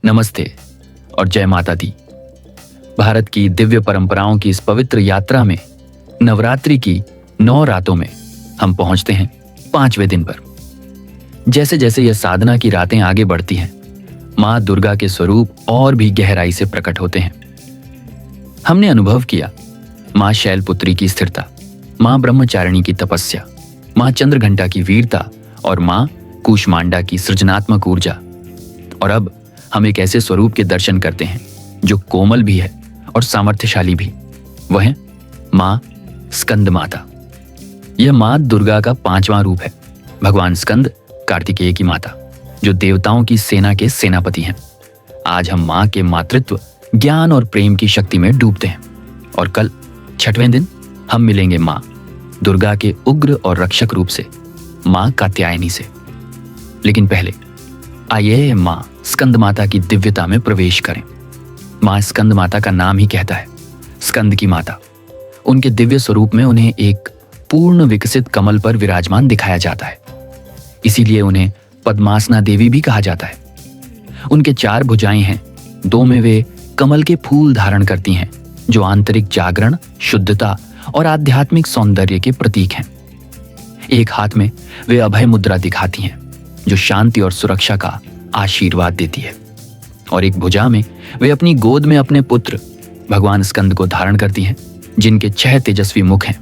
नमस्ते और जय माता दी। भारत की दिव्य परंपराओं की इस पवित्र यात्रा में नवरात्रि की 9 रातों में हम पहुंचते हैं 5वें दिन पर। जैसे जैसे यह साधना की रातें आगे बढ़ती हैं, मां दुर्गा के स्वरूप और भी गहराई से प्रकट होते हैं। हमने अनुभव किया मां शैलपुत्री की स्थिरता, मां ब्रह्मचारिणी की तपस्या, मां चंद्रघंटा की वीरता और मां कूष्मांडा की सृजनात्मक ऊर्जा। और अब हम एक ऐसे स्वरूप के दर्शन करते हैं जो कोमल भी है और सामर्थ्यशाली भी। वह है मां स्कंद माता। यह मां दुर्गा का 5वां रूप है। भगवान स्कंद कार्तिकेय की माता, जो देवताओं की सेना के सेनापति हैं। आज हम मां के मातृत्व, ज्ञान और प्रेम की शक्ति में डूबते हैं। और कल 6वें दिन हम मिलेंगे मां दुर्गा के उग्र और रक्षक रूप से, मां कात्यायनी से। लेकिन पहले आइए मां स्कंद माता की दिव्यता में प्रवेश करें। मां स्कंद माता का नाम ही कहता है स्कंद की माता। उनके दिव्य स्वरूप में उन्हें एक पूर्ण विकसित कमल पर विराजमान दिखाया जाता है। इसीलिए उन्हें पद्मासना देवी भी कहा जाता है। उनके 4 भुजाएं हैं। 2 में वे कमल के फूल धारण करती हैं, जो आंतरिक जागरण, शुद्धता और आध्यात्मिक सौंदर्य के प्रतीक हैं। एक हाथ में वे अभय मुद्रा दिखाती हैं, जो शांति और सुरक्षा का आशीर्वाद देती है। और एक भुजा में वे अपनी गोद में अपने पुत्र भगवान स्कंद को धारण करती हैं, जिनके 6 तेजस्वी मुख हैं।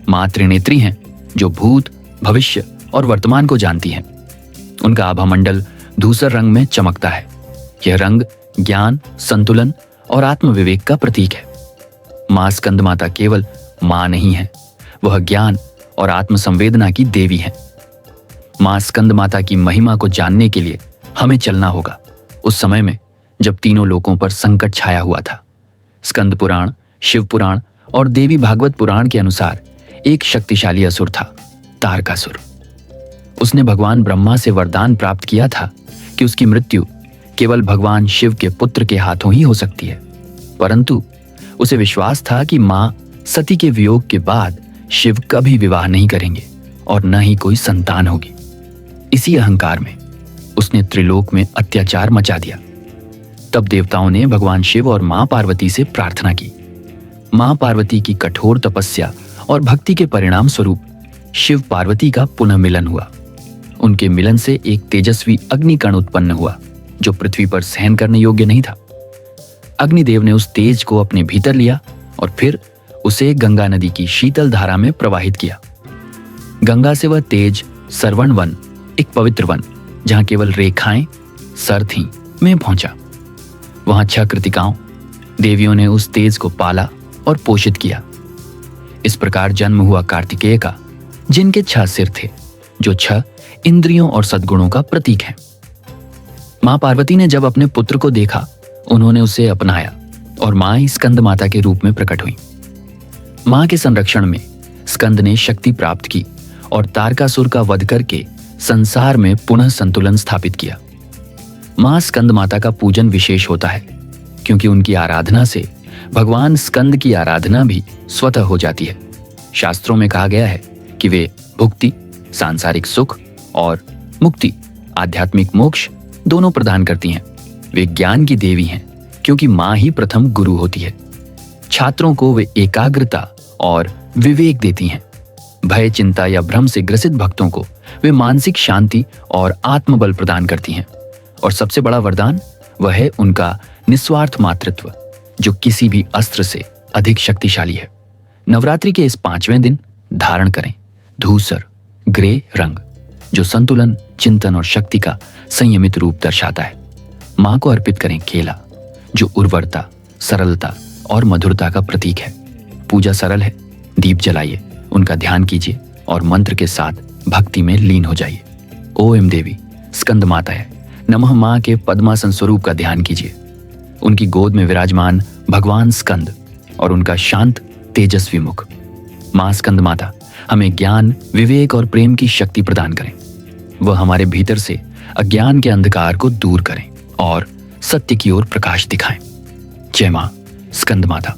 मां त्रिनेत्री हैं, जो भूत, भविष्य और वर्तमान को जानती हैं। उनका आभामंडल धूसर रंग में चमकता है। यह रंग ज्ञान, संतुलन और आत्मविवेक का प्रतीक है। मां स्कंद माता केवल मां नहीं है, वह ज्ञान और आत्मसंवेदना की देवी है। मां स्कंद माता की महिमा को जानने के लिए हमें चलना होगा उस समय में जब तीनों लोकों पर संकट छाया हुआ था। स्कंद पुराण, शिव पुराण और देवी भागवत पुराण के अनुसार एक शक्तिशाली असुर था, तारकासुर। उसने भगवान ब्रह्मा से वरदान प्राप्त किया था कि उसकी मृत्यु केवल भगवान शिव के पुत्र के हाथों ही हो सकती है। परंतु उसे विश्वास था कि मां सती के वियोग के बाद शिव कभी विवाह नहीं करेंगे और न ही कोई संतान होगी। इसी अहंकार में उसने त्रिलोक में अत्याचार मचा दिया। तब देवताओं ने भगवान शिव और मां पार्वती से प्रार्थना की। मां पार्वती की कठोर तपस्या और भक्ति के परिणाम स्वरूप शिव पार्वती का पुनः मिलन हुआ। उनके मिलन से एक तेजस्वी अग्निकण उत्पन्न हुआ, जो पृथ्वी पर सहन करने योग्य नहीं था। अग्निदेव ने उस तेज को अपने भीतर लिया और फिर उसे गंगा नदी की शीतल धारा में प्रवाहित किया। गंगा से वह तेज सरवण वन, एक पवित्र वन जहां केवल रेखाएं सर थीं, में पहुंचा। वहां 6 कृतिकाओं देवियों ने उस तेज को पाला और पोषित किया। इस प्रकार जन्म हुआ कार्तिकेय का, जिनके 6 सिर थे, जो 6 इंद्रियों और सद्गुणों का प्रतीक है। मां पार्वती ने जब अपने पुत्र को देखा, उन्होंने उसे अपनाया और मां ही स्कंद माता के रूप में प्रकट हुई। मां के संरक्षण में स्कंद ने शक्ति प्राप्त की और तारकासुर का वध करके संसार में पुनः संतुलन स्थापित किया। मां स्कंद माता का पूजन विशेष होता है, क्योंकि उनकी आराधना से भगवान स्कंद की आराधना भी स्वतः हो जाती है। शास्त्रों में कहा गया है कि वे भुक्ति, सांसारिक सुख और मुक्ति, आध्यात्मिक मोक्ष दोनों प्रदान करती हैं। वे ज्ञान की देवी हैं, क्योंकि मां ही प्रथम गुरु होती है। छात्रों को वे एकाग्रता और विवेक देती हैं। भय, चिंता या भ्रम से ग्रसित भक्तों को वे मानसिक शांति और आत्मबल प्रदान करती हैं। और सबसे बड़ा वरदान वह है उनका निस्वार्थ मातृत्व, जो किसी भी अस्त्र से अधिक शक्तिशाली है। नवरात्रि के इस 5वें दिन धारण करें धूसर ग्रे रंग, जो संतुलन, चिंतन और शक्ति का संयमित रूप दर्शाता है। मां को अर्पित करें केला, जो उर्वरता, सरलता और मधुरता का प्रतीक है। पूजा सरल है। दीप जलाइए, उनका ध्यान कीजिए और मंत्र के साथ भक्ति में लीन हो जाइए। ओम देवी स्कंद माता है नमः मां के पद्मासन स्वरूप का ध्यान कीजिए। उनकी गोद में विराजमान भगवान स्कंद और उनका शांत तेजस्वी मुख। मां स्कंद माता हमें ज्ञान, विवेक और प्रेम की शक्ति प्रदान करें। वह हमारे भीतर से अज्ञान के अंधकार को दूर करें और सत्य की ओर प्रकाश दिखाएं। जय मां स्कंद माता।